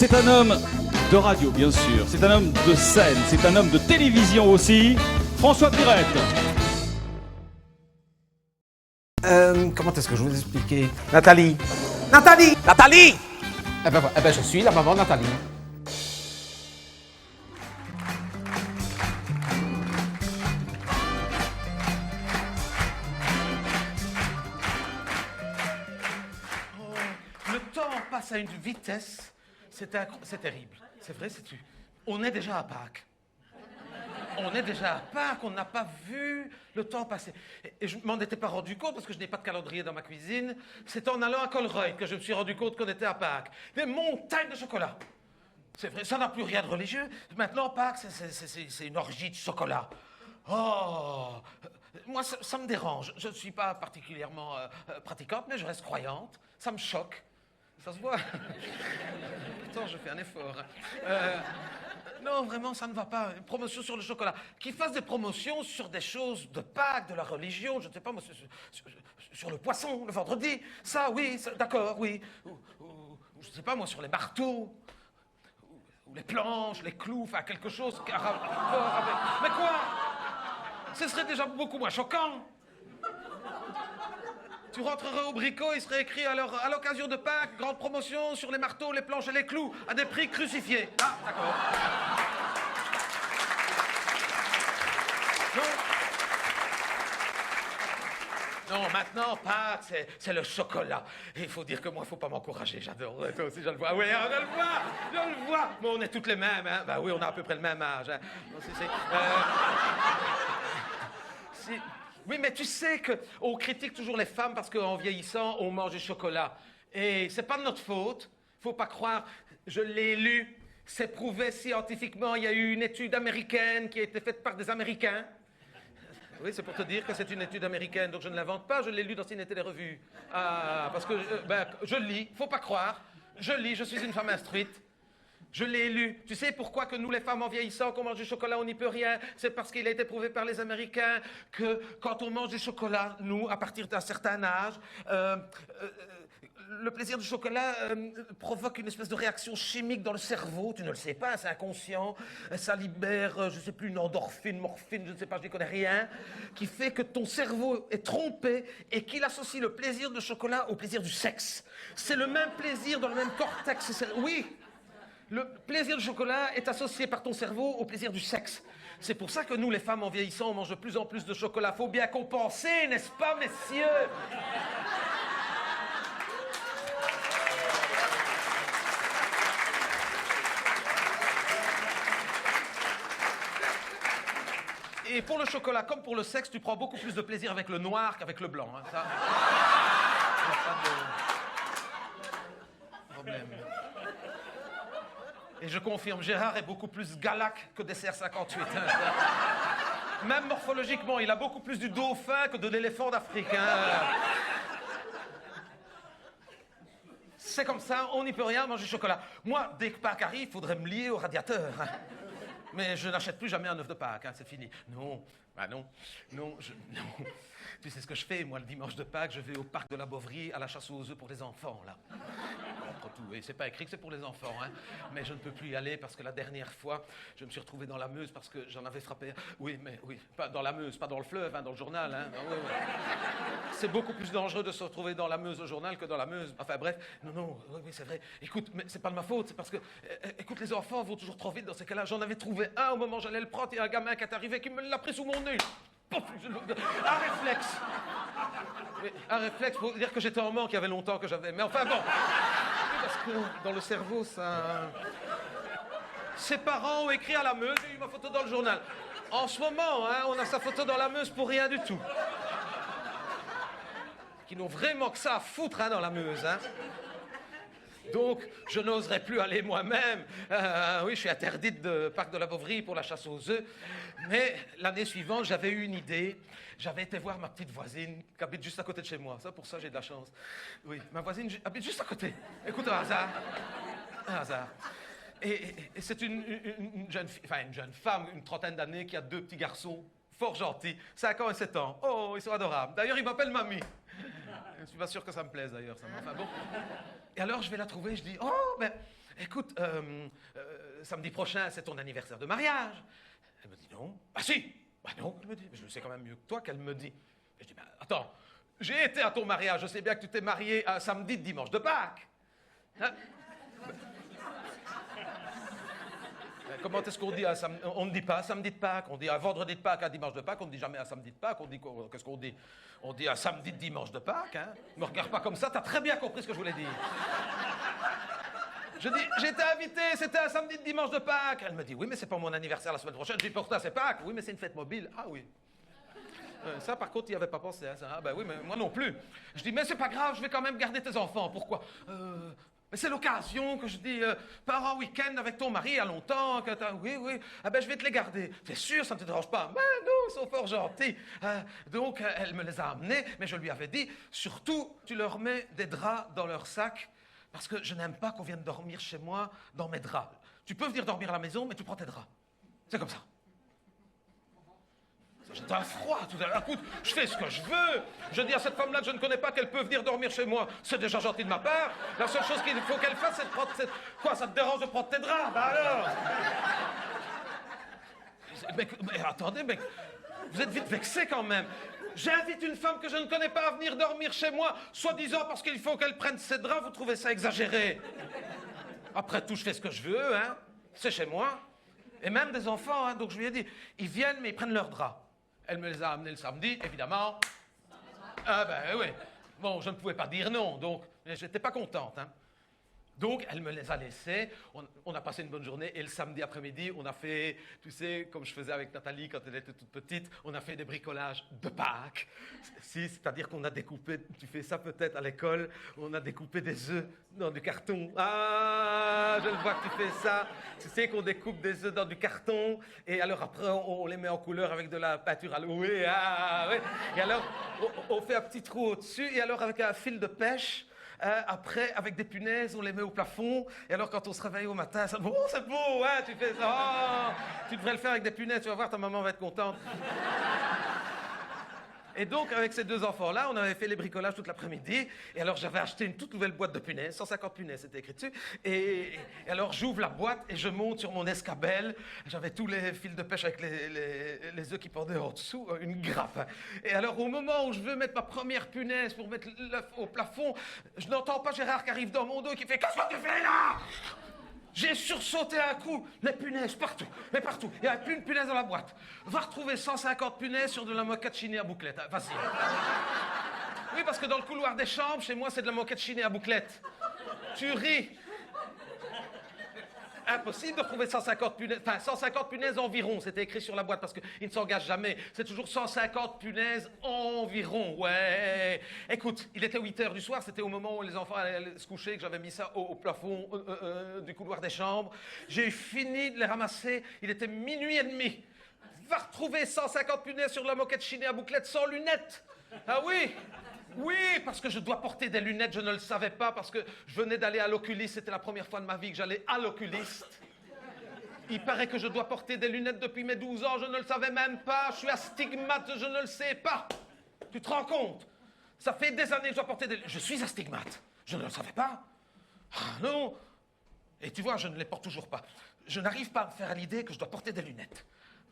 C'est un homme de radio, bien sûr. C'est un homme de scène. C'est un homme de télévision aussi. François Pirette. Comment est-ce que je vous expliquer? Nathalie. Nathalie. Nathalie! Eh ben, je suis la maman de Nathalie. Le temps passe à une vitesse, c'est terrible. C'est vrai, on est déjà à Pâques. On est déjà à Pâques, on n'a pas vu le temps passer. Et je ne m'en étais pas rendu compte parce que je n'ai pas de calendrier dans ma cuisine. C'est en allant à Colruyt que je me suis rendu compte qu'on était à Pâques. Des montagnes de chocolat. C'est vrai, ça n'a plus rien de religieux. Maintenant, Pâques, c'est une orgie de chocolat. Oh! Moi, ça me dérange. Je ne suis pas particulièrement pratiquante, mais je reste croyante. Ça me choque. Ça se voit. Pourtant, je fais un effort. Non, vraiment, ça ne va pas. Une promotion sur le chocolat. Qu'ils fassent des promotions sur des choses de Pâques, de la religion, je ne sais pas, moi, sur le poisson, le vendredi. Ça, oui, d'accord, oui. Ou, je ne sais pas, moi, sur les marteaux, ou les planches, les clous, enfin, quelque chose qui a rapport avec... Mais quoi? Ce serait déjà beaucoup moins choquant. Tu rentrerais au bricot, il serait écrit alors, à l'occasion de Pâques, grande promotion sur les marteaux, les planches et les clous, à des prix crucifiés. Ah, d'accord. Non, maintenant, Pâques, c'est le chocolat. Et il faut dire que moi, il ne faut pas m'encourager, j'adore. Toi aussi, je le vois. Oui, je le vois. Mais on est toutes les mêmes, hein. Ben oui, on a à peu près le même âge. Hein. Oui, mais tu sais qu'on critique toujours les femmes parce qu'en vieillissant, on mange du chocolat. Et c'est pas de notre faute. Faut pas croire. Je l'ai lu. C'est prouvé scientifiquement. Il y a eu une étude américaine qui a été faite par des Américains. Oui, c'est pour te dire que c'est une étude américaine, donc je ne l'invente pas. Je l'ai lu dans une télérevue. Ah, parce que je lis. Faut pas croire. Je lis. Je suis une femme instruite. Je l'ai lu. Tu sais pourquoi que nous, les femmes, en vieillissant, qu'on mange du chocolat, on n'y peut rien? C'est parce qu'il a été prouvé par les Américains que quand on mange du chocolat, nous, à partir d'un certain âge, le plaisir du chocolat provoque une espèce de réaction chimique dans le cerveau. Tu ne le sais pas, c'est inconscient. Ça libère, je ne sais plus, une endorphine, morphine, je ne sais pas, je n'y connais rien, qui fait que ton cerveau est trompé et qu'il associe le plaisir du chocolat au plaisir du sexe. C'est le même plaisir dans le même cortex. Oui. Le plaisir du chocolat est associé par ton cerveau au plaisir du sexe. C'est pour ça que nous, les femmes, en vieillissant, on mange de plus en plus de chocolat. Faut bien compenser, n'est-ce pas, messieurs? Et pour le chocolat, comme pour le sexe, tu prends beaucoup plus de plaisir avec le noir qu'avec le blanc. Hein, ça. Il n'y a pas de problème. Et je confirme, Gérard est beaucoup plus galac que Dessert 58. Hein. Même morphologiquement, il a beaucoup plus du dauphin que de l'éléphant d'Afrique. Hein. C'est comme ça, on n'y peut rien, manger du chocolat. Moi, dès que Pâques arrive, il faudrait me lier au radiateur. Hein. Mais je n'achète plus jamais un œuf de Pâques, hein, c'est fini. Non, non. Tu sais ce que je fais, moi, le dimanche de Pâques, je vais au parc de la Bovry à la chasse aux œufs pour les enfants, là. Entre tout, et c'est pas écrit que c'est pour les enfants, hein. Mais je ne peux plus y aller parce que la dernière fois, je me suis retrouvé dans la Meuse parce que j'en avais frappé. Oui, pas dans la Meuse, pas dans le fleuve, hein, dans le journal, hein. Oui. C'est beaucoup plus dangereux de se retrouver dans la Meuse au journal que dans la Meuse. Enfin bref, non, oui, c'est vrai. Écoute, mais c'est pas de ma faute, c'est parce que, écoute, les enfants vont toujours trop vite dans ces cas-là. J'en avais trouvé un au moment où j'allais le prendre, et un gamin qui est arrivé qui me l'a pris sous mon nez. Pouf, un réflexe. Oui, un réflexe pour dire que j'étais en manque, il y avait longtemps que j'avais. Mais enfin bon, parce que dans le cerveau, ça... Ses parents ont écrit à la Meuse et eu ma photo dans le journal. En ce moment, hein, on a sa photo dans la Meuse pour rien du tout. Qui n'ont vraiment que ça à foutre, hein, dans la Meuse, hein. Donc, je n'oserais plus aller moi-même. Oui, je suis interdite de parc de la Bovry pour la chasse aux œufs. Mais l'année suivante, j'avais eu une idée. J'avais été voir ma petite voisine qui habite juste à côté de chez moi. Ça, pour ça, j'ai de la chance. Oui, ma voisine habite juste à côté. Écoute, un hasard. Un hasard. Et c'est une jeune femme, une trentaine d'années, qui a 2 petits garçons fort gentils, 5 ans et 7 ans. Oh, ils sont adorables. D'ailleurs, ils m'appellent mamie. Je ne suis pas sûr que ça me plaise d'ailleurs, ça. Enfin bon. Et alors je vais la trouver, je dis, oh, ben, écoute, samedi prochain, c'est ton anniversaire de mariage. Elle me dit, non. Ah si. Bah non, elle me dit, je le sais quand même mieux que toi qu'elle me dit. Et je dis, ben attends, j'ai été à ton mariage, je sais bien que tu t'es marié un samedi de dimanche de Pâques. Hein? Comment est-ce qu'on dit à samedi? On ne dit pas samedi de Pâques, on dit un vendredi de Pâques, un dimanche de Pâques, on ne dit jamais un samedi de Pâques, on dit qu'est-ce qu'on dit? On dit un samedi de dimanche de Pâques, hein? Ne me regarde pas comme ça, t'as très bien compris ce que je voulais dire. Je dis, j'étais invité, c'était un samedi de dimanche de Pâques. Elle me dit, oui, mais c'est pas mon anniversaire la semaine prochaine. Je dis, pour toi, c'est Pâques. Oui, mais c'est une fête mobile. Ah oui. Ça, par contre, il n'y avait pas pensé à ça. Ah ben oui, mais moi non plus. Je dis, mais c'est pas grave, je vais quand même garder tes enfants. Pourquoi? Mais c'est l'occasion que je dis, pars un week-end avec ton mari à longtemps. Oui, oui. Ah ben je vais te les garder. T'es sûr, ça ne te dérange pas? Ben non, ils sont fort gentils. Donc, elle me les a amenés, mais je lui avais dit, surtout, tu leur mets des draps dans leur sac, parce que je n'aime pas qu'on vienne dormir chez moi dans mes draps. Tu peux venir dormir à la maison, mais tu prends tes draps. C'est comme ça. J'étais à froid tout à l'heure. Écoute, je fais ce que je veux. Je dis à cette femme-là que je ne connais pas qu'elle peut venir dormir chez moi. C'est déjà gentil de ma part. La seule chose qu'il faut qu'elle fasse, c'est de prendre... Quoi, ça te dérange de prendre tes draps? Bah alors mais attendez, mais vous êtes vite vexé quand même. J'invite une femme que je ne connais pas à venir dormir chez moi, soi-disant parce qu'il faut qu'elle prenne ses draps. Vous trouvez ça exagéré? Après tout, je fais ce que je veux, hein. C'est chez moi. Et même des enfants, hein. Donc je lui ai dit, ils viennent, mais ils prennent leurs draps. Elle me les a amenés le samedi, évidemment. Ah ben oui. Bon, je ne pouvais pas dire non, donc j'étais pas contente, hein. Donc, elle me les a laissés, on a passé une bonne journée, et le samedi après-midi, on a fait, tu sais, comme je faisais avec Nathalie quand elle était toute petite, on a fait des bricolages de Pâques. Si, c'est-à-dire qu'on a découpé, tu fais ça peut-être à l'école, on a découpé des œufs dans du carton. Ah, je le vois que tu fais ça. Tu sais qu'on découpe des œufs dans du carton, et alors après, on les met en couleur avec de la peinture à l'eau. Oui, ah, oui. Et alors, on fait un petit trou au-dessus, et alors avec un fil de pêche, après, avec des punaises, on les met au plafond. Et alors, quand on se réveille au matin, ça... Oh, c'est beau, hein, tu fais ça. Oh, tu devrais le faire avec des punaises, tu vas voir, ta maman va être contente. Et donc, avec ces deux enfants-là, on avait fait les bricolages toute l'après-midi. Et alors, j'avais acheté une toute nouvelle boîte de punaises, 150 punaises, c'était écrit dessus. Et alors, j'ouvre la boîte et je monte sur mon escabelle. J'avais tous les fils de pêche avec les œufs qui pendaient en dessous, une grappe. Et alors, au moment où je veux mettre ma première punaise pour mettre l'œuf au plafond, je n'entends pas Gérard qui arrive dans mon dos et qui fait « Qu'est-ce que tu fais là ?» J'ai sursauté un coup, les punaises partout, mais partout. Il n'y avait plus une punaise dans la boîte. Va retrouver 150 punaises sur de la moquette chinée à bouclette. Hein. Vas-y. Oui, parce que dans le couloir des chambres, chez moi, c'est de la moquette chinée à bouclette. Tu ris. Impossible de retrouver 150 punaises, enfin 150 punaises environ, c'était écrit sur la boîte parce qu'il ne s'engage jamais. C'est toujours 150 punaises environ, ouais. Écoute, il était 8h du soir, c'était au moment où les enfants allaient se coucher que j'avais mis ça au plafond du couloir des chambres. J'ai fini de les ramasser, il était 00h30. Va retrouver 150 punaises sur la moquette chinée à bouclette sans lunettes. Ah oui. Oui, parce que je dois porter des lunettes, je ne le savais pas, parce que je venais d'aller à l'oculiste, c'était la première fois de ma vie que j'allais à l'oculiste. Il paraît que je dois porter des lunettes depuis mes 12 ans, je ne le savais même pas, je suis astigmate, je ne le sais pas. Tu te rends compte? Ça fait des années que je dois porter des lunettes. Je suis astigmate, je ne le savais pas. Ah non. Et tu vois, je ne les porte toujours pas. Je n'arrive pas à me faire à l'idée que je dois porter des lunettes.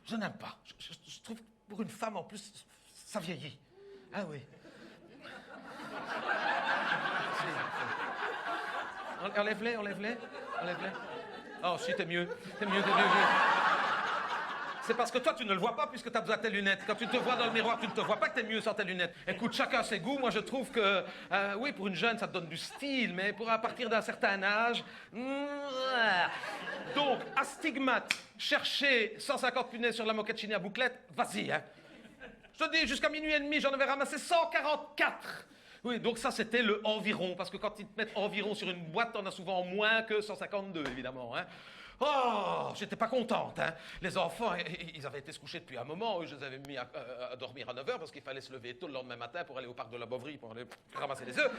Je n'aime pas. Je trouve que pour une femme, en plus, ça vieillit. Ah oui. Enlève-les. Oh, si, t'es mieux. C'est parce que toi, tu ne le vois pas puisque tu as besoin de tes lunettes. Quand tu te vois dans le miroir, tu ne te vois pas que t'es mieux sans tes lunettes. Écoute, chacun ses goûts. Moi, je trouve que, oui, pour une jeune, ça te donne du style, mais pour à partir d'un certain âge... Donc, astigmate, chercher 150 punaises sur la moquette chinée à bouclette, vas-y, hein. Je te dis, jusqu'à 00h30, j'en avais ramassé 144. Oui, donc ça, c'était le environ, parce que quand ils te mettent environ sur une boîte, t'en as souvent moins que 152, évidemment, hein. Oh, j'étais pas contente, hein. Les enfants, ils avaient été se coucher depuis un moment, je les avais mis à dormir à 9h parce qu'il fallait se lever tôt le lendemain matin pour aller au parc de la Bovry, pour aller ramasser les œufs.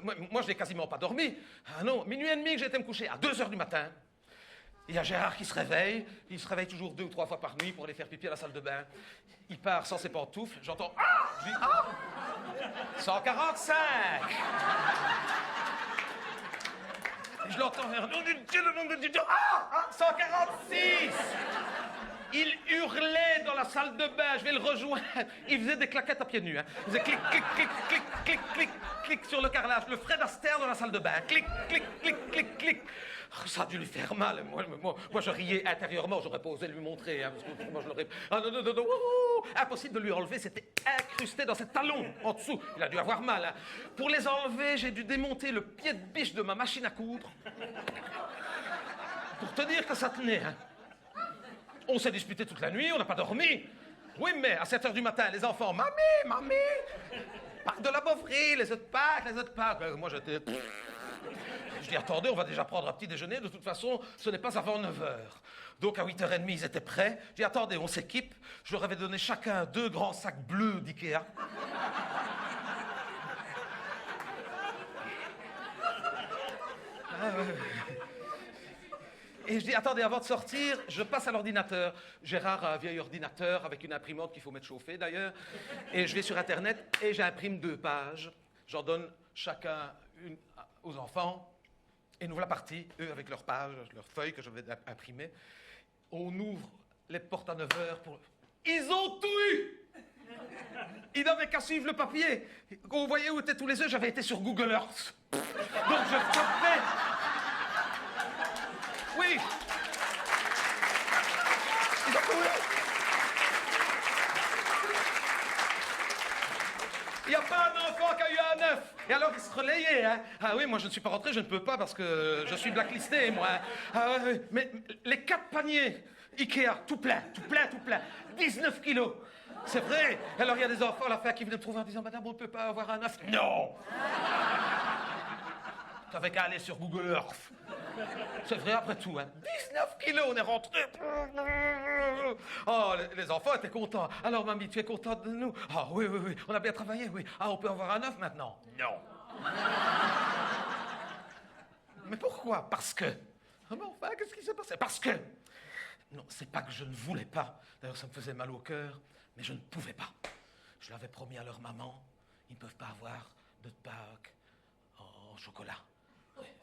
Moi, je n'ai quasiment pas dormi. Ah non, 00h30 que j'ai été me coucher, à 2h du matin. Il y a Gérard qui se réveille. Il se réveille toujours 2 ou 3 fois par nuit pour aller faire pipi à la salle de bain. Il part sans ses pantoufles. J'entends « Ah !» Je dis « Ah !» 145. Et je l'entends faire « Nom de Dieu, le nom de Dieu !» Ah 146. Il hurlait dans la salle de bain, je vais le rejoindre. Il faisait des claquettes à pieds nus. Hein. Il faisait clic, clic, clic, clic, clic, clic, clic sur le carrelage. Le Fred Astaire dans la salle de bain. Clic, clic, clic, clic, clic. Oh, ça a dû lui faire mal. Moi, je riais intérieurement. J'aurais pas osé lui montrer. Hein, parce que moi, je l'aurais... Ah non, non, non, non. Impossible de lui enlever. C'était incrusté dans ses talons, en dessous. Il a dû avoir mal. Hein. Pour les enlever, j'ai dû démonter le pied de biche de ma machine à coudre. Pour te dire que ça tenait. Hein. On s'est disputé toute la nuit, on n'a pas dormi. Oui, mais à 7 h du matin, les enfants, mamie, mamie, parc de la Beauvry, les œufs de Pâques. Moi, j'étais... Je dis, attendez, on va déjà prendre un petit déjeuner. De toute façon, ce n'est pas avant 9 h. Donc, à 8 h 30, ils étaient prêts. Je dis, attendez, on s'équipe. Je leur avais donné chacun 2 grands sacs bleus d'Ikea. Et je dis, attendez, avant de sortir, je passe à l'ordinateur. Gérard a un vieil ordinateur avec une imprimante qu'il faut mettre chauffer, d'ailleurs. Et je vais sur Internet et j'imprime 2 pages. J'en donne chacun une aux enfants. Et nous voilà partis, eux avec leurs pages, leurs feuilles que je vais imprimer. On ouvre les portes à 9 h pour... Ils ont tout eu! Ils n'avaient qu'à suivre le papier. Quand vous voyez où étaient tous les œufs, j'avais été sur Google Earth. Donc je tapais... Oui. Ils ont couru. Il n'y a pas un enfant qui a eu un œuf. Et alors, ils se relayaient, hein. Ah oui, moi, je ne suis pas rentré, je ne peux pas parce que je suis blacklisté, moi. Ah oui, mais les 4 paniers Ikea, tout plein. 19 kilos. C'est vrai. Alors, il y a des enfants à la fin qui venaient me trouver en disant, madame, on ne peut pas avoir un œuf. Non. T'avais qu'à aller sur Google Earth. C'est vrai après tout, hein. 19 kilos, on est rentré. Oh, les enfants étaient contents. Alors, mamie, tu es contente de nous? Ah oui, on a bien travaillé, oui. Ah, on peut avoir un œuf maintenant? Non. Mais pourquoi? Parce que... Ah, mais enfin, qu'est-ce qui s'est passé? Parce que... Non, c'est pas que je ne voulais pas. D'ailleurs, ça me faisait mal au cœur, mais je ne pouvais pas. Je l'avais promis à leur maman, ils ne peuvent pas avoir de Pâques en chocolat.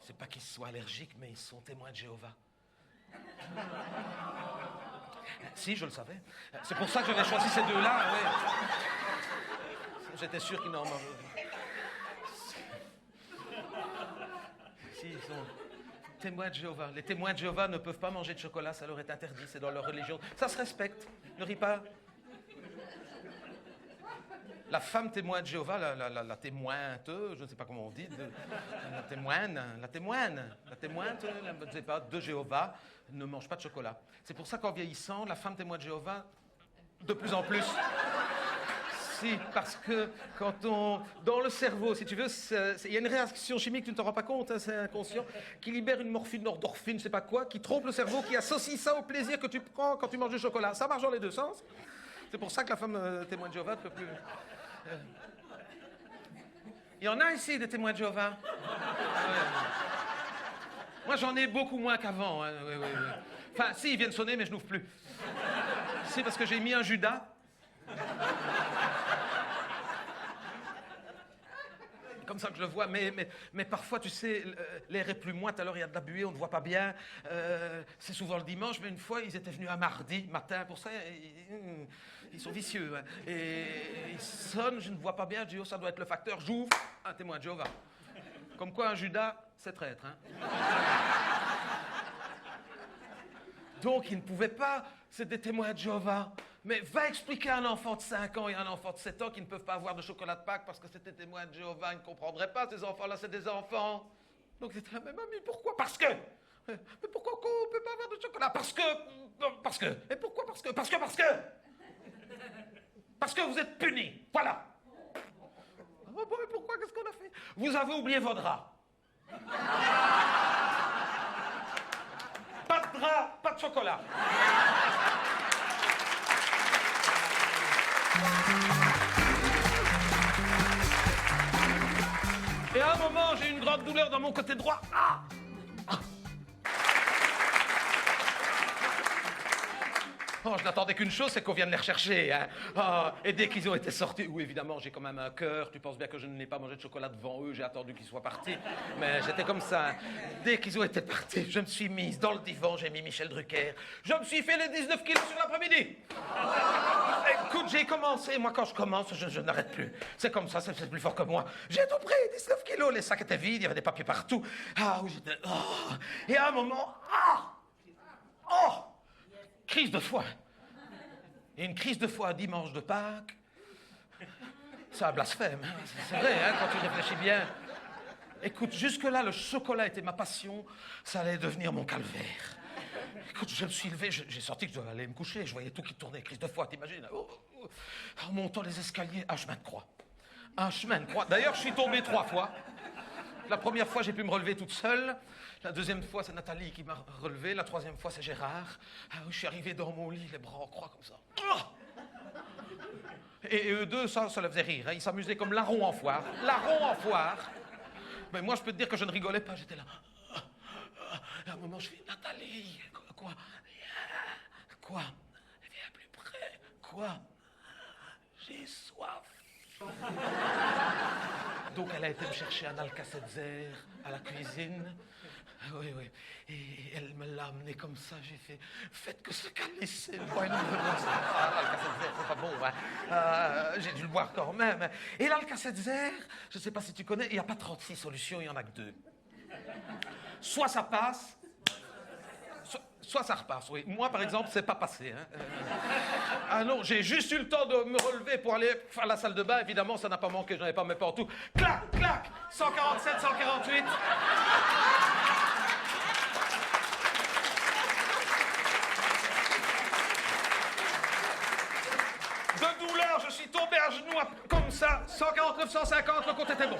C'est pas qu'ils soient allergiques, mais ils sont témoins de Jéhovah. Si, je le savais. C'est pour ça que j'avais choisi ces 2-là, oui. J'étais sûr qu'ils n'en mangeraient. Si, ils sont témoins de Jéhovah. Les témoins de Jéhovah ne peuvent pas manger de chocolat, ça leur est interdit, c'est dans leur religion. Ça se respecte, ne ris pas. La femme témoin de Jéhovah, la témointe, je ne sais pas comment on dit, la témointe, je ne sais pas, de Jéhovah, ne mange pas de chocolat. C'est pour ça qu'en vieillissant, la femme témoin de Jéhovah, de plus en plus... Si, parce que quand on... Dans le cerveau, si tu veux, il y a une réaction chimique, tu ne t'en rends pas compte, hein, c'est inconscient, qui libère une morphine, endorphine, je sais pas quoi, qui trompe le cerveau, qui associe ça au plaisir que tu prends quand tu manges du chocolat. Ça marche dans les 2 sens. C'est pour ça que la femme témoin de Jéhovah ne peut plus... Il y en a ici des témoins de Jéhovah. Ouais. Moi, j'en ai beaucoup moins qu'avant. Hein. Oui. Enfin, si, ils viennent sonner, mais je n'ouvre plus. C'est parce que j'ai mis un Judas. Comme ça que je le vois, mais parfois, tu sais, l'air est plus moite, alors il y a de la buée, on ne voit pas bien. C'est souvent le dimanche, mais une fois, ils étaient venus un mardi matin, pour ça, ils sont vicieux. Hein. Et ils sonnent, je ne vois pas bien, je dis, oh, ça doit être le facteur, j'ouvre, un témoin de Jéhovah. Comme quoi, un Judas, c'est traître. Hein. Donc, ils ne pouvaient pas, c'est des témoins de Jéhovah. Mais va expliquer à un enfant de 5 ans et à un enfant de 7 ans qu'ils ne peuvent pas avoir de chocolat de Pâques parce que c'était témoins de Jéhovah, ils ne comprendraient pas, ces enfants-là, c'est des enfants. Donc c'était la même mamie, pourquoi? Parce que. Mais pourquoi on ne peut pas avoir de chocolat? Parce que. Et pourquoi? Parce que. Parce que vous êtes punis, voilà. Ah bon, mais pourquoi? Qu'est-ce qu'on a fait? Vous avez oublié vos draps. Pas de drap, pas de chocolat. Et à un moment, j'ai eu une grande douleur dans mon côté droit. Ah! Oh, je n'attendais qu'une chose, c'est qu'on vienne les rechercher. Hein. Oh, et dès qu'ils ont été sortis, oui, évidemment, j'ai quand même un cœur. Tu penses bien que je n'ai pas mangé de chocolat devant eux, j'ai attendu qu'ils soient partis. Mais j'étais comme ça. Hein. Dès qu'ils ont été partis, je me suis mise dans le divan, j'ai mis Michel Drucker. Je me suis fait les 19 kilos sur l'après-midi. Écoute, j'ai commencé. Moi, quand je commence, je n'arrête plus. C'est comme ça, c'est plus fort que moi. J'ai tout pris, 19 kilos. Les sacs étaient vides, il y avait des papiers partout. Ah, oui, j'étais... Oh. Et à un moment... Ah! Oh! Crise de foie. Et une crise de foie dimanche de Pâques, c'est un blasphème. Hein. C'est vrai, hein, quand tu réfléchis bien. Écoute, jusque-là, le chocolat était ma passion. Ça allait devenir mon calvaire. Écoute, je me suis levé, j'ai senti que je devais aller me coucher. Je voyais tout qui tournait, crise de foie, t'imagines? En montant les escaliers, un chemin de croix. Un chemin de croix. D'ailleurs, je suis tombé 3 fois. La première fois, j'ai pu me relever toute seule. La deuxième fois, c'est Nathalie qui m'a relevé. La troisième fois, c'est Gérard. Ah, je suis arrivé dans mon lit, les bras en croix comme ça. Et eux deux, ça les faisait rire. Hein. Ils s'amusaient comme larrons en foire. Larrons en foire. Mais moi, je peux te dire que je ne rigolais pas. J'étais là. Et à un moment, je fais, Nathalie, quoi? Quoi? Viens plus près. Quoi? J'ai soif. Donc elle a été me chercher un Alka-Seltzer à la cuisine. Oui, oui. Et elle me l'a amené comme ça. J'ai fait, faites que ce calice. L'Alka-Seltzer, c'est pas bon. Hein. J'ai dû le boire quand même. Et l'Alka-Seltzer, je ne sais pas si tu connais, il n'y a pas 36 solutions, il n'y en a que 2. Soit ça passe, soit ça repasse, oui. Moi, par exemple, c'est pas passé. Hein. Ah non, j'ai juste eu le temps de me relever pour aller à la salle de bain. Évidemment, ça n'a pas manqué, je n'avais pas mes pantoufles. Clac, clac, 147, 148. De douleur, je suis tombé à genoux comme ça. 149, 150, le compte était bon.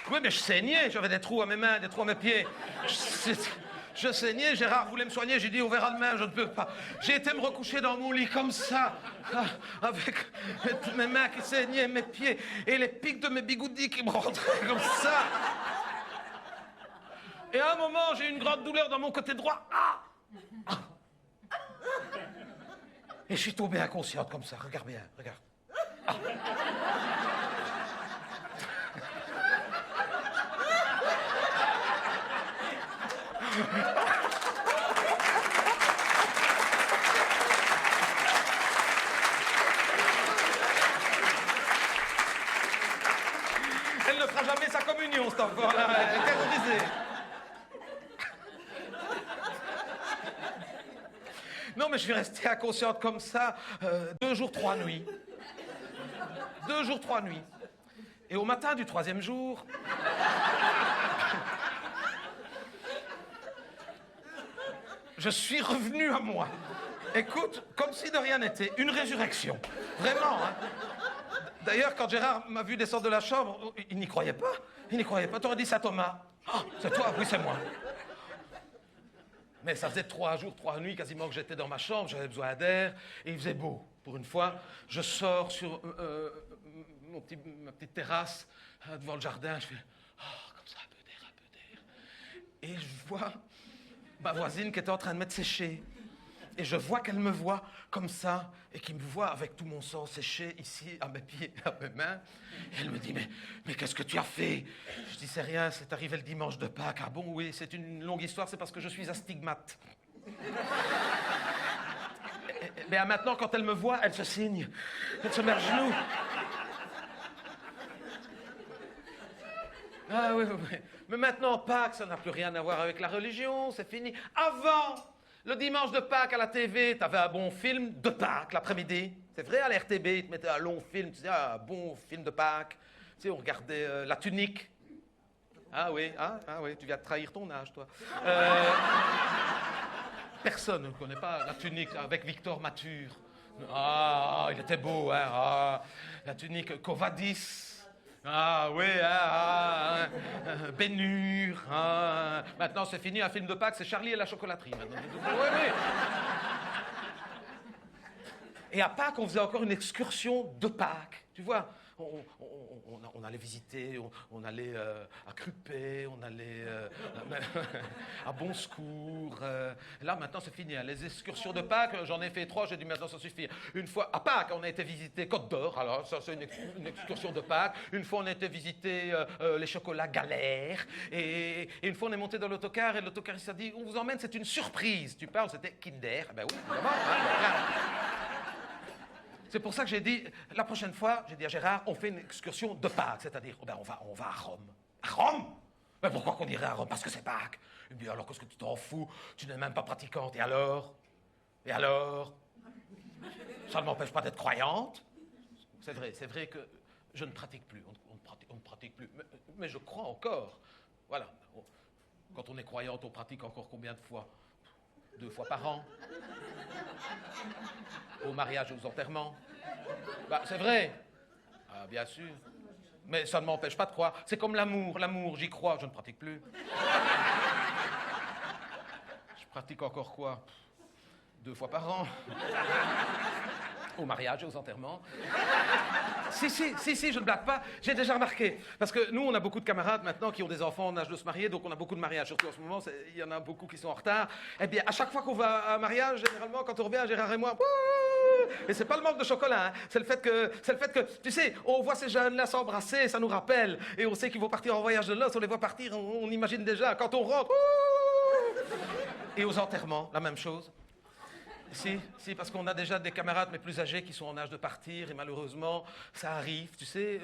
Oui, mais je saignais, j'avais des trous à mes mains, des trous à mes pieds. Je saignais, Gérard voulait me soigner, j'ai dit on verra demain, je ne peux pas. J'ai été me recoucher dans mon lit comme ça, avec mes mains qui saignaient, mes pieds, et les pics de mes bigoudis qui me rentraient comme ça. Et à un moment, j'ai eu une grande douleur dans mon côté droit. Et je suis tombé inconsciente comme ça, regarde bien, regarde. Elle ne fera jamais sa communion, cet enfant-là. Elle est terrorisée. Non, mais je suis restée inconsciente comme ça 2 jours, 3 nuits. 2 jours, 3 nuits. Et au matin du 3e jour... je suis revenu à moi. Écoute, comme si de rien n'était. Une résurrection. Vraiment, hein. D'ailleurs, quand Gérard m'a vu descendre de la chambre, il n'y croyait pas. Il n'y croyait pas. T'aurais dit ça, Thomas. Oh, c'est toi? Oui, c'est moi. Mais ça faisait 3 jours, 3 nuits quasiment que j'étais dans ma chambre. J'avais besoin d'air. Et il faisait beau. Pour une fois, je sors sur ma petite terrasse devant le jardin. Je fais, oh, comme ça, un peu d'air, un peu d'air. Et je vois ma voisine qui était en train de mettre sécher. Et je vois qu'elle me voit comme ça, et qu'il me voit avec tout mon sang séché ici, à mes pieds, à mes mains. Et elle me dit, mais qu'est-ce que tu as fait? Je dis, c'est rien, c'est arrivé le dimanche de Pâques. Ah bon, oui, c'est une longue histoire, c'est parce que je suis astigmate. Mais maintenant, quand elle me voit, elle se signe. Elle se met à genoux. Ah oui, oui, oui. Mais maintenant, Pâques, ça n'a plus rien à voir avec la religion, c'est fini. Avant, le dimanche de Pâques à la TV, t'avais un bon film de Pâques l'après-midi. C'est vrai, à la RTB, ils te mettaient un long film, tu disais, un bon film de Pâques. Tu sais, on regardait La Tunique. Ah oui, tu viens de trahir ton âge, toi. Personne ne connaît pas La Tunique avec Victor Mature. Ah, il était beau, hein. Ah, La Tunique, Covadis. Ah oui, Ben Hur. Maintenant, c'est fini, un film de Pâques, c'est Charlie et la chocolaterie. Maintenant. Oui, oui. Et à Pâques, on faisait encore une excursion de Pâques. Tu vois, on allait visiter, on allait à Crupé, on allait à Bon Secours. Là, maintenant, c'est fini. Hein. Les excursions de Pâques, j'en ai fait 3, j'ai dit maintenant, ça suffit. Une fois, à Pâques, on a été visiter Côte d'Or. Alors, ça, c'est une excursion de Pâques. Une fois, on a été visiter les chocolats Galère. Et une fois, on est monté dans l'autocar et l'autocariste a dit, on vous emmène, c'est une surprise. Tu parles, c'était Kinder. Ben oui, évidemment. C'est pour ça que j'ai dit, la prochaine fois, j'ai dit à Gérard, on fait une excursion de Pâques, c'est-à-dire, on va à Rome. À Rome? Mais pourquoi qu'on irait à Rome? Parce que c'est Pâques. Et bien alors, qu'est-ce que tu t'en fous? Tu n'es même pas pratiquante. Et alors? Et alors? Ça ne m'empêche pas d'être croyante. C'est vrai que je ne pratique plus. On ne pratique plus. Mais je crois encore. Voilà. Quand on est croyante, on pratique encore combien de fois? 2 fois par an. Au mariage et aux enterrements. Bah, c'est vrai. Ah, bien sûr. Mais ça ne m'empêche pas de croire. C'est comme l'amour. L'amour, j'y crois, je ne pratique plus. Je pratique encore quoi? 2 fois par an. Au mariage et aux enterrements. Si, je ne blague pas. J'ai déjà remarqué. Parce que nous, on a beaucoup de camarades maintenant qui ont des enfants en âge de se marier, donc on a beaucoup de mariages. Surtout en ce moment, il y en a beaucoup qui sont en retard. Eh bien, à chaque fois qu'on va à un mariage, généralement, quand on revient, Gérard et moi, wouh, et c'est pas le manque de chocolat, hein. C'est le fait que, tu sais, on voit ces jeunes-là s'embrasser, ça nous rappelle. Et on sait qu'ils vont partir en voyage de noces, on les voit partir, on imagine déjà. Quand on rentre, wouh. Et aux enterrements, la même chose. Si, parce qu'on a déjà des camarades, mais plus âgés, qui sont en âge de partir, et malheureusement, ça arrive, tu sais,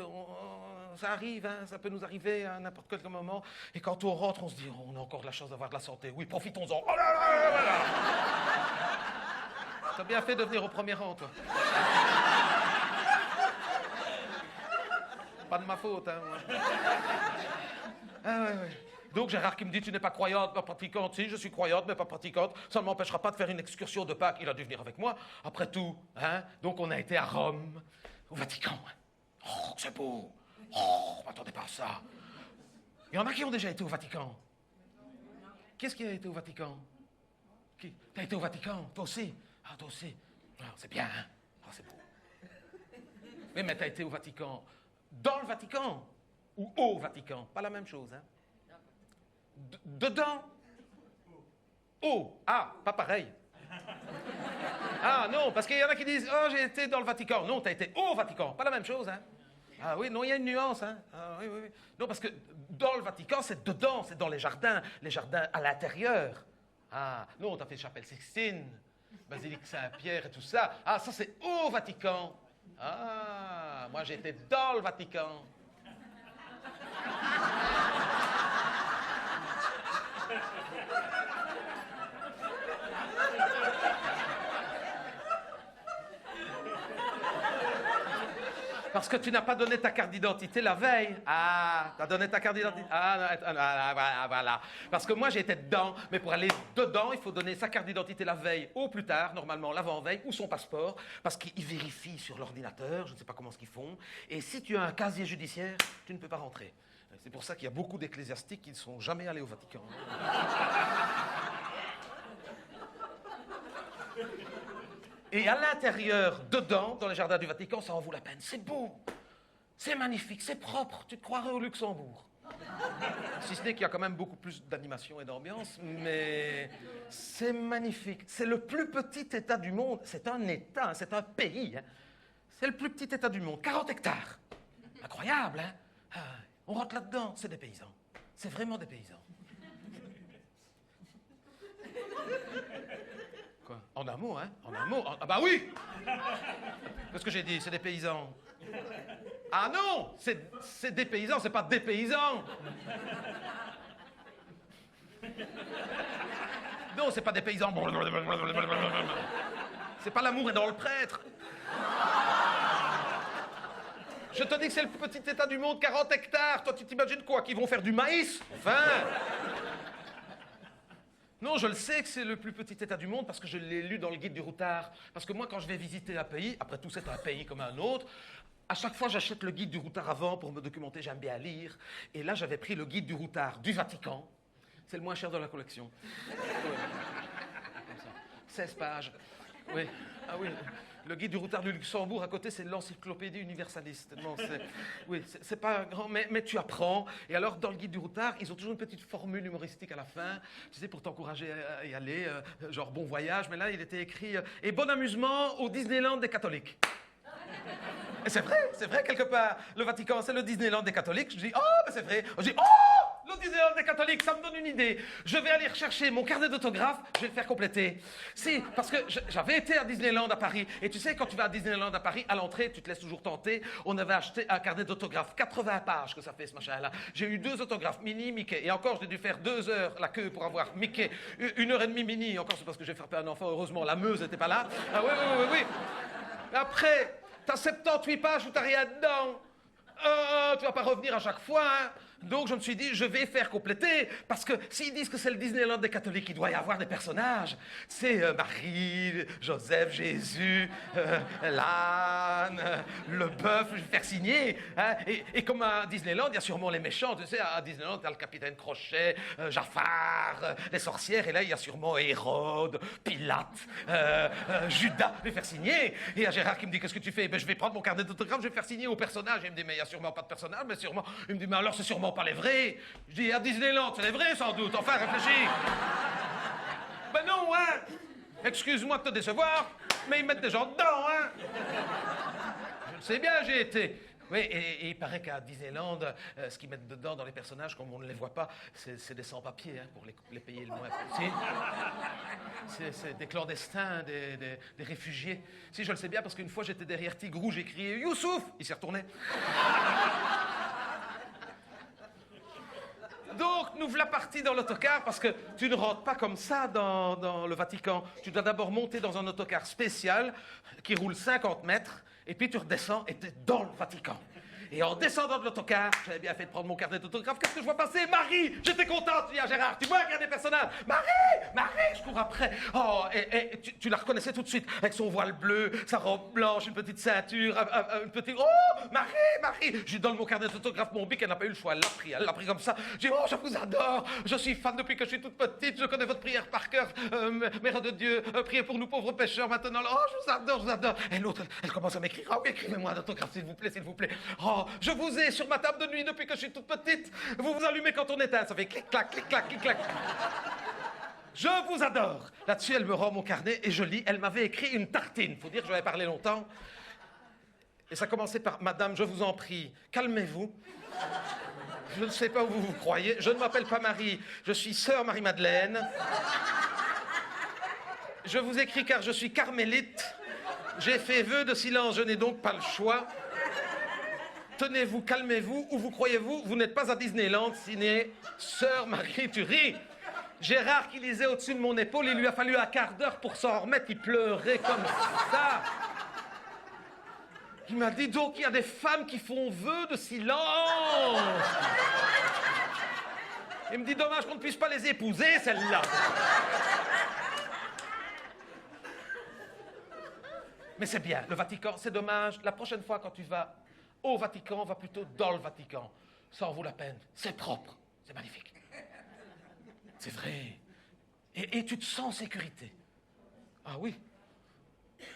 ça arrive, hein, ça peut nous arriver à n'importe quel moment, et quand on rentre, on se dit, oh, on a encore de la chance d'avoir de la santé, oui, profitons-en, oh là là, voilà. T'as bien fait de venir au premier rang, toi. Pas de ma faute, hein, moi. Ah ouais. Donc Gérard qui me dit, tu n'es pas croyante, pas pratiquante. Si, je suis croyante, mais pas pratiquante. Ça ne m'empêchera pas de faire une excursion de Pâques. Il a dû venir avec moi, après tout. Hein? Donc on a été à Rome, au Vatican. Oh, c'est beau. Oh, on m'attendait pas à ça. Il y en a qui ont déjà été au Vatican. Qu'est-ce qui a été au Vatican? Qui? T'as été au Vatican? Toi aussi? Ah, toi aussi. Ah, c'est bien, hein? Ah, c'est beau. Oui, mais t'as été au Vatican. Dans le Vatican? Ou au Vatican? Pas la même chose, hein? Dedans? Oh, ah, pas pareil. Ah non, parce qu'il y en a qui disent, oh, j'ai été dans le Vatican. Non, t'as été au Vatican, pas la même chose, hein. Ah oui, non, il y a une nuance, hein. Ah, oui. Non, parce que dans le Vatican, c'est dedans, c'est dans les jardins à l'intérieur. Ah, non, t'as fait Chapelle Sixtine, Basilique Saint-Pierre et tout ça. Ah, ça, c'est au Vatican. Ah, moi, j'ai été dans le Vatican. Parce que tu n'as pas donné ta carte d'identité la veille. Ah, tu as donné ta carte d'identité. Voilà. Parce que moi, j'étais dedans, mais pour aller dedans, il faut donner sa carte d'identité la veille, au plus tard, normalement l'avant-veille, ou son passeport, parce qu'ils vérifient sur l'ordinateur, je ne sais pas comment ce qu'ils font, et si tu as un casier judiciaire, tu ne peux pas rentrer. C'est pour ça qu'il y a beaucoup d'ecclésiastiques qui ne sont jamais allés au Vatican. Et à l'intérieur, dedans, dans les jardins du Vatican, ça en vaut la peine. C'est beau, c'est magnifique, c'est propre. Tu te croirais au Luxembourg. Si ce n'est qu'il y a quand même beaucoup plus d'animation et d'ambiance, mais c'est magnifique. C'est le plus petit État du monde. C'est un État, c'est un pays. Hein. C'est le plus petit État du monde. 40 hectares. Incroyable, hein? Ah, on rentre là-dedans, c'est des paysans. C'est vraiment des paysans. Quoi? En un mot, hein? En un mot. Ah bah oui! Qu'est-ce que j'ai dit? C'est des paysans. Ah non! C'est des paysans, c'est pas des paysans! Non, c'est pas des paysans. C'est pas l'amour est dans le prêtre. Je te dis que c'est le petit État du monde, 40 hectares. Toi, tu t'imagines quoi? Qu'ils vont faire du maïs? Enfin... Non, je le sais que c'est le plus petit État du monde parce que je l'ai lu dans le guide du routard. Parce que moi, quand je vais visiter un pays, après tout, c'est un pays comme un autre, à chaque fois, j'achète le guide du routard avant pour me documenter, j'aime bien lire. Et là, j'avais pris le guide du routard du Vatican. C'est le moins cher de la collection. Comme ça. 16 pages. Oui, ah oui. Le guide du routard du Luxembourg, à côté, c'est l'encyclopédie universaliste. Non, oui, c'est pas grand, mais tu apprends. Et alors, dans le guide du routard, ils ont toujours une petite formule humoristique à la fin, tu sais, pour t'encourager à y aller, genre bon voyage. Mais là, il était écrit et bon amusement au Disneyland des catholiques. Et c'est vrai, quelque part. Le Vatican, c'est le Disneyland des catholiques. Je dis, oh, ben c'est vrai. Je dis, oh, le Disneyland des catholiques, ça me donne une idée. Je vais aller rechercher mon carnet d'autographes, je vais le faire compléter. Si, parce que j'avais été à Disneyland à Paris. Et tu sais, quand tu vas à Disneyland à Paris, à l'entrée, tu te laisses toujours tenter. On avait acheté un carnet d'autographes, 80 pages que ça fait, ce machin-là. J'ai eu 2 autographes, Minnie, Mickey. Et encore, j'ai dû faire 2 heures la queue pour avoir Mickey. 1h30 Minnie. Encore, c'est parce que j'ai frappé un enfant. Heureusement, la Meuse n'était pas là. Ah oui. Après... T'as 78 pages où t'as rien dedans. Tu vas pas revenir à chaque fois, hein. Donc je me suis dit, je vais faire compléter, parce que s'ils disent que c'est le Disneyland des catholiques, il doit y avoir des personnages. C'est Marie, Joseph, Jésus, l'âne, le bœuf, je vais faire signer. Hein. Et comme à Disneyland, il y a sûrement les méchants. Tu sais, à Disneyland, il y a le capitaine Crochet, Jafar, les sorcières, et là, il y a sûrement Hérode, Pilate, Judas, je vais faire signer. Et il y a Gérard qui me dit, qu'est-ce que tu fais? Ben, je vais prendre mon carnet d'autographe, je vais faire signer aux personnages. Il me dit, mais il n'y a sûrement pas de personnage, mais sûrement... Il me dit, mais alors c'est sûrement pas les vrais. Je dis, à Disneyland, c'est les vrais sans doute. Enfin, réfléchis. Ben non, hein. Excuse-moi de te décevoir, mais ils mettent des gens dedans, hein. Je le sais bien, j'ai été. Oui, et il paraît qu'à Disneyland, ce qu'ils mettent dedans dans les personnages, comme on ne les voit pas, c'est des sans-papiers, hein, pour les payer le moins possible. C'est des clandestins, des réfugiés. Si, je le sais bien, parce qu'une fois, j'étais derrière Tigrou, j'ai crié « Youssouf !» Il s'est retourné. Donc, nous voilà partis dans l'autocar, parce que tu ne rentres pas comme ça dans le Vatican. Tu dois d'abord monter dans un autocar spécial qui roule 50 mètres, et puis tu redescends et tu es dans le Vatican. Et en descendant de l'autocar, j'avais bien fait de prendre mon carnet d'autographe. Qu'est-ce que je vois passer? Marie! J'étais contente, je dis à Gérard, tu vois un des personnages? Marie! Je cours après. Oh, et tu la reconnaissais tout de suite, avec son voile bleu, sa robe blanche, une petite ceinture, une petite... Oh! Marie! Je lui donne mon carnet d'autographe, mon bic, elle n'a pas eu le choix, elle l'a pris comme ça. Je dis, oh, je vous adore, je suis fan depuis que je suis toute petite, je connais votre prière par cœur. Mère de Dieu, priez pour nous pauvres pécheurs maintenant. Oh, je vous adore. Et l'autre, elle commence à m'écrire, oh, écrivez-moi un autographe, s'il vous plaît. Oh, je vous ai sur ma table de nuit depuis que je suis toute petite. Vous vous allumez quand on éteint, ça fait clic-clac, clic-clac, clic-clac. Je vous adore. Là-dessus, elle me rend mon carnet et je lis. Elle m'avait écrit une tartine. Faut dire que j'avais parlé longtemps. Et ça commençait par « Madame, je vous en prie, calmez-vous. Je ne sais pas où vous vous croyez. Je ne m'appelle pas Marie. Je suis sœur Marie-Madeleine. Je vous écris car je suis carmélite. J'ai fait vœu de silence. Je n'ai donc pas le choix. Tenez-vous, calmez-vous. Où vous croyez-vous? Vous n'êtes pas à Disneyland, signé Sœur Marie Thury. » Gérard qui lisait au-dessus de mon épaule, il lui a fallu un quart d'heure pour s'en remettre. Il pleurait comme ça. Il m'a dit, donc il y a des femmes qui font vœu de silence. Il me dit, dommage qu'on ne puisse pas les épouser, celles-là. Mais c'est bien, le Vatican, c'est dommage. La prochaine fois, quand tu vas au Vatican, va plutôt dans le Vatican. Ça en vaut la peine. C'est propre. C'est magnifique. C'est vrai. Et tu te sens en sécurité. Ah oui.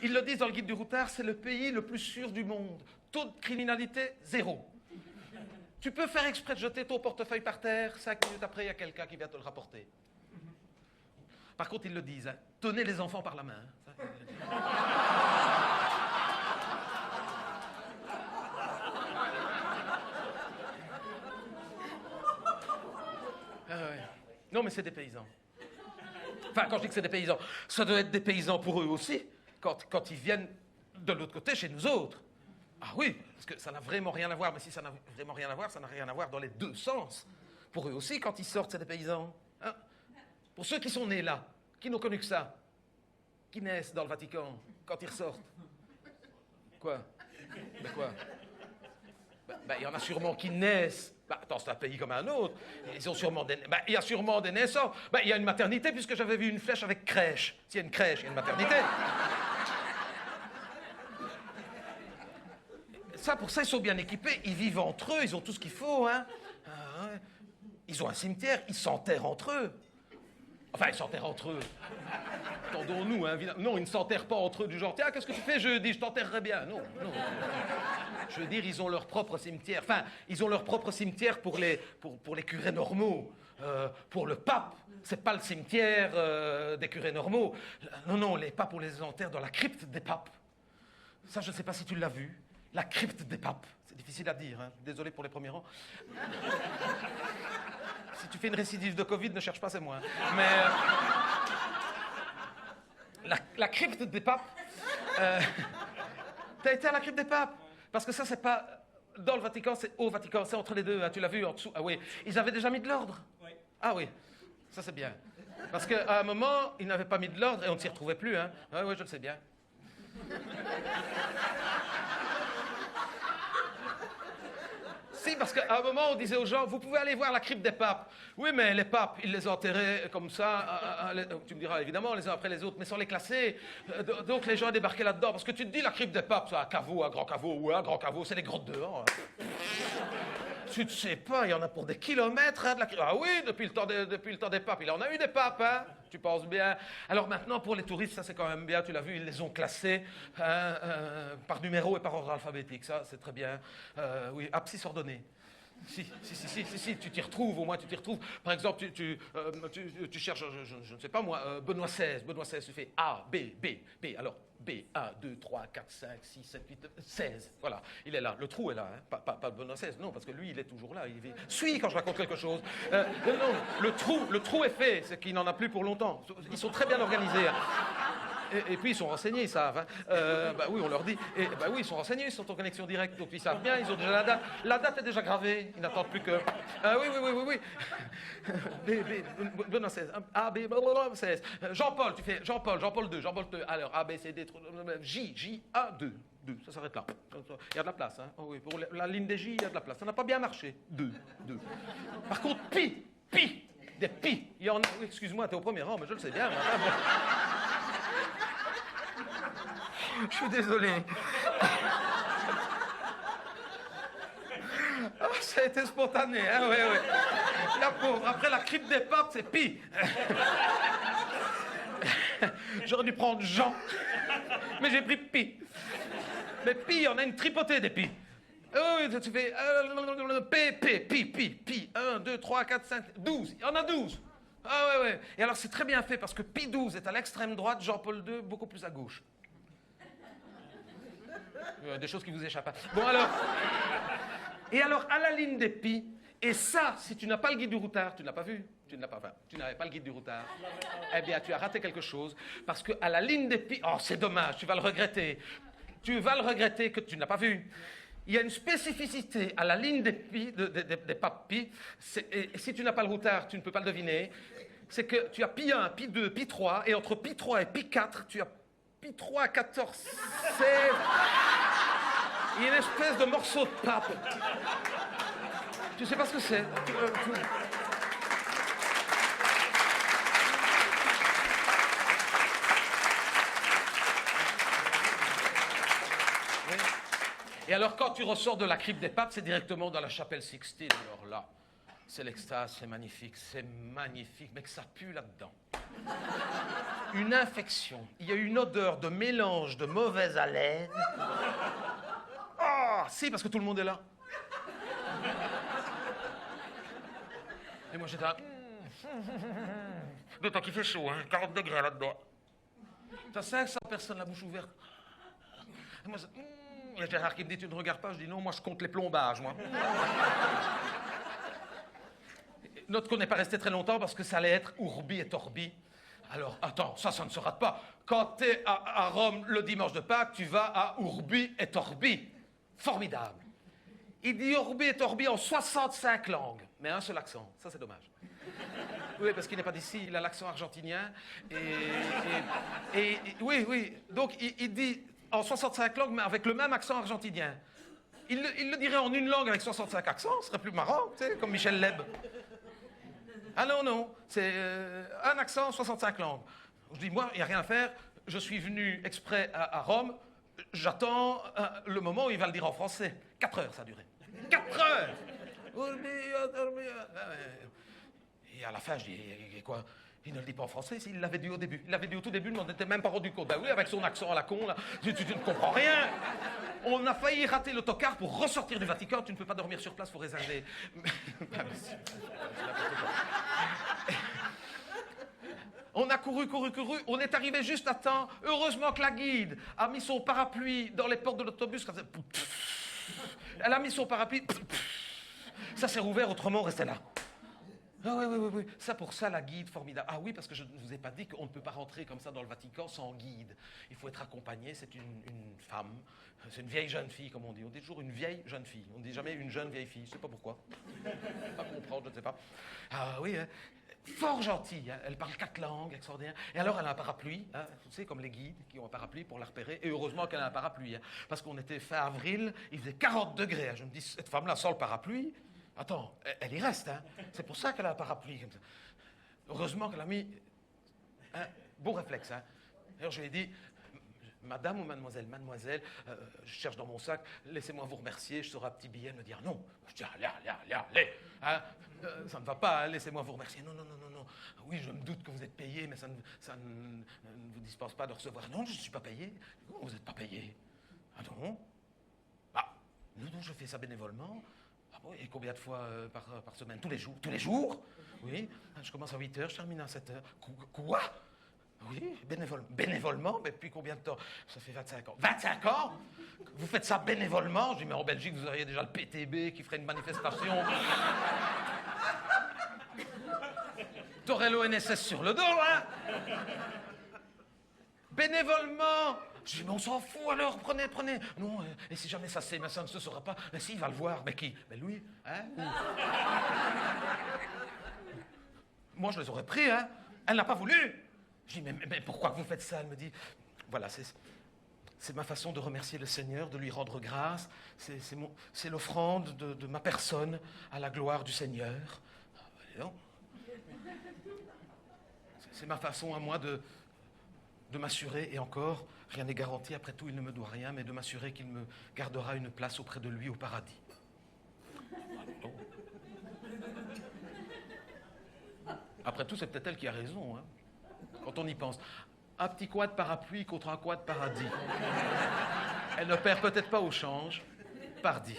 Ils le disent dans le guide du routard, c'est le pays le plus sûr du monde. Taux de criminalité, 0. Tu peux faire exprès de jeter ton portefeuille par terre, 5 minutes après, il y a quelqu'un qui vient te le rapporter. Par contre, ils le disent, hein, tenez les enfants par la main. Ça, ouais. Non, mais c'est des paysans. Enfin, quand je dis que c'est des paysans, ça doit être des paysans pour eux aussi, quand ils viennent de l'autre côté, chez nous autres. Ah oui, parce que ça n'a vraiment rien à voir, mais si ça n'a vraiment rien à voir, ça n'a rien à voir dans les deux sens. Pour eux aussi, quand ils sortent, c'est des paysans. Hein? Pour ceux qui sont nés là, qui n'ont connu que ça, qui naissent dans le Vatican, quand ils ressortent. Quoi? Ben quoi? Ben, il y en a sûrement qui naissent. Ben, attends, c'est un pays comme un autre. Ils ont sûrement des... Ben, il y a sûrement des naissances. Ben, il y a une maternité, puisque j'avais vu une flèche avec crèche. S'il y a une crèche, il y a une maternité. Ça, pour ça, ils sont bien équipés. Ils vivent entre eux, ils ont tout ce qu'il faut, hein. Ah, ouais. Ils ont un cimetière, ils s'enterrent entre eux. Enfin, ils s'enterrent entre eux. Entendons-nous, hein, évidemment. Non, ils ne s'enterrent pas entre eux du genre, tiens, qu'est-ce que tu fais jeudi? Je t'enterrerai bien. Non, non. Je veux dire, ils ont leur propre cimetière. Enfin, ils ont leur propre cimetière pour les curés normaux. Pour le pape, c'est pas le cimetière des curés normaux. Non, non, les papes, on les enterre dans la crypte des papes. Ça, je ne sais pas si tu l'as vu. La crypte des papes. C'est difficile à dire, hein. Désolé pour les premiers rangs. Si tu fais une récidive de Covid, ne cherche pas, c'est moi. Mais la crypte des papes. T'as été à la crypte des papes? Parce que ça, c'est pas dans le Vatican, c'est au Vatican, c'est entre les deux. Hein, tu l'as vu en dessous? Ah oui. Ils avaient déjà mis de l'ordre? Oui. Ah oui. Ça, c'est bien. Parce qu'à un moment, ils n'avaient pas mis de l'ordre et on ne s'y retrouvait plus. Hein. Ah oui, je le sais bien. Si, parce qu'à un moment, on disait aux gens, vous pouvez aller voir la crypte des papes. Oui, mais les papes, ils les enterraient comme ça, tu me diras, évidemment, les uns après les autres, mais sans les classer. Donc les gens débarquaient là-dedans, parce que tu te dis, la crypte des papes, c'est un caveau, un grand caveau, ou un grand caveau, c'est les grottes dehors. Tu ne sais pas, il y en a pour des kilomètres, hein, de la crypte. Ah oui, depuis le temps des papes, il en a eu des papes, hein. Tu penses bien. Alors maintenant, pour les touristes, ça c'est quand même bien, tu l'as vu, ils les ont classés par numéro et par ordre alphabétique. Ça, c'est très bien. Oui, abscisse ordonnée. Si, tu t'y retrouves, au moins tu t'y retrouves. Par exemple, tu cherches, je ne sais pas moi, Benoît XVI, tu fais A, B, alors B, 1, 2, 3, 4, 5, 6, 7, 8, 16. Voilà, il est là. Le trou est là, hein. Pas Benoît XVI, non, parce que lui, il est toujours là. Suis quand je raconte quelque chose. Non, le trou est fait, c'est qu'il n'en a plus pour longtemps. Ils sont très bien organisés. Hein. Et puis ils sont renseignés, ils savent. Hein. Bah oui, on leur dit. Et bah oui, ils sont renseignés, ils sont en connexion directe, donc ils savent bien, ils ont déjà la date. La date est déjà gravée, ils n'attendent plus que. Oui. Benoît XVI, A, B, blablabla, 16. Jean-Paul, tu fais Jean-Paul II, Jean-Paul II. Alors A, B, C, D, J, A, 2. Ça s'arrête là. Il y a de la place. Hein. Oh, oui, pour la ligne des J, il y a de la place. Ça n'a pas bien marché. 2. Par contre, pi. Des pi. Il y en a. Excuse-moi, t'es au premier rang, mais je le sais bien. Je suis désolé. Oh, ça a été spontané, hein, oui. La pauvre, après la crypte des papes, c'est pi. J'aurais dû prendre Jean, mais j'ai pris pi. Mais pi, on a une tripotée des pi. Oh, oui, tu fais pi. 1, 2, 3, 4, 5, 12. Il y en a 12. Ah ouais. Et alors, c'est très bien fait parce que pi 12 est à l'extrême droite, Jean-Paul II beaucoup plus à gauche. Des choses qui vous échappent. Bon, alors. Et alors, à la ligne des pi, et ça, si tu n'as pas le guide du routard, tu ne l'as pas vu, tu n'avais pas le guide du routard, eh bien, tu as raté quelque chose, parce qu'à la ligne des pi, oh, c'est dommage, tu vas le regretter. Tu vas le regretter que tu ne l'as pas vu. Il y a une spécificité à la ligne des pi, des papes pi, et si tu n'as pas le routard, tu ne peux pas le deviner, c'est que tu as pi 1, pi 2, pi 3, et entre pi 3 et pi 4, tu as pi 3, 14, 16... Il y a une espèce de morceau de pape. Tu sais pas ce que c'est. Oui. Et alors, quand tu ressors de la crypte des papes, c'est directement dans la chapelle Sixtine. Alors là, c'est l'extase, c'est magnifique, mais que ça pue là-dedans. Une infection. Il y a une odeur de mélange de mauvaise haleine. Ah, si, parce que tout le monde est là. Et moi, j'étais là. D'autant qu'il fait chaud, hein, 40 degrés là-dedans. T'as 500 personnes la bouche ouverte. Et moi, il y a Gérard qui me dit, tu ne regardes pas? Je dis, non, moi, je compte les plombages, moi. Notre qu'on n'est pas resté très longtemps parce que ça allait être Urbi et Torbi. Alors, attends, ça ne se rate pas. Quand t'es à Rome le dimanche de Pâques, tu vas à Urbi et Torbi. Formidable. Il dit Urbi et Torbi en 65 langues, mais un seul accent. Ça, c'est dommage. Oui, parce qu'il n'est pas d'ici, il a l'accent argentinien. Oui. Donc, il dit en 65 langues, mais avec le même accent argentinien. Il le dirait en une langue avec 65 accents, ce serait plus marrant, tu sais, comme Michel Leb. Ah non, c'est un accent, 65 langues. Je dis, moi, il n'y a rien à faire, je suis venu exprès à Rome, j'attends le moment où il va le dire en français. 4 heures, ça a duré. 4 heures! Et à la fin, je dis, quoi? Il ne le dit pas en français, il l'avait dit au début. Il l'avait dit au tout début, mais on n'était même pas rendu compte. Ben oui, avec son accent à la con, là, tu ne comprends rien. On a failli rater l'autocars pour ressortir du Vatican. Tu ne peux pas dormir sur place, il faut réserver. On a couru. On est arrivé juste à temps. Heureusement que la guide a mis son parapluie dans les portes de l'autobus. Elle a mis son parapluie. Ça s'est rouvert, autrement on restait là. Ah oui. Ça, pour ça, la guide, formidable. Ah oui, parce que je ne vous ai pas dit qu'on ne peut pas rentrer comme ça dans le Vatican sans guide. Il faut être accompagné. C'est une femme. C'est une vieille jeune fille, comme on dit. On dit toujours une vieille jeune fille. On ne dit jamais une jeune vieille fille. Je ne sais pas pourquoi. Pas comprendre, je ne sais pas. Ah oui, hein. Fort gentille. Hein. Elle parle 4 langues, extraordinaire. Et alors, elle a un parapluie. Hein. Vous savez, comme les guides qui ont un parapluie pour la repérer. Et heureusement qu'elle a un parapluie. Hein. Parce qu'on était fin avril, il faisait 40 degrés. Hein. Je me dis, cette femme-là, sans le parapluie... Attends, elle y reste, hein. C'est pour ça qu'elle a un parapluie comme ça. Heureusement qu'elle a mis un bon réflexe, hein. Alors je lui ai dit, madame ou mademoiselle, je cherche dans mon sac, laissez-moi vous remercier, je sors un petit billet, elle me dit, ah non. Je dis, allez, hein. Ça ne va pas, hein, laissez-moi vous remercier. Non. Oui, je me doute que vous êtes payé, mais ça ne vous dispense pas de recevoir. Non, je ne suis pas payé. Non, vous n'êtes pas payé. Ah non? Ah, non, je fais ça bénévolement. Ah bon, et combien de fois par semaine? Tous les jours? Tous les jours? Oui. Je commence à 8h, je termine à 7h. Quoi? Oui, bénévolement? Mais depuis combien de temps? Ça fait 25 ans. 25 ans? Vous faites ça bénévolement? Je dis, mais en Belgique, vous auriez déjà le PTB qui ferait une manifestation. T'aurais l'ONSS sur le dos, hein? Bénévolement! Je dis, mais on s'en fout alors, prenez. Non, et si jamais ça ne se saura pas, mais si, il va le voir. Mais qui? Mais lui, hein? Moi, je les aurais pris, hein? Elle n'a pas voulu. Je dis, mais pourquoi vous faites ça? Elle me dit, voilà, c'est ma façon de remercier le Seigneur, de lui rendre grâce. C'est l'offrande de ma personne à la gloire du Seigneur. Non. C'est ma façon à moi de m'assurer, et encore, rien n'est garanti, après tout, il ne me doit rien, mais de m'assurer qu'il me gardera une place auprès de lui au paradis. Après tout, c'est peut-être elle qui a raison, hein, quand on y pense. Un petit quad parapluie contre un quad paradis. Elle ne perd peut-être pas au change. Pardi.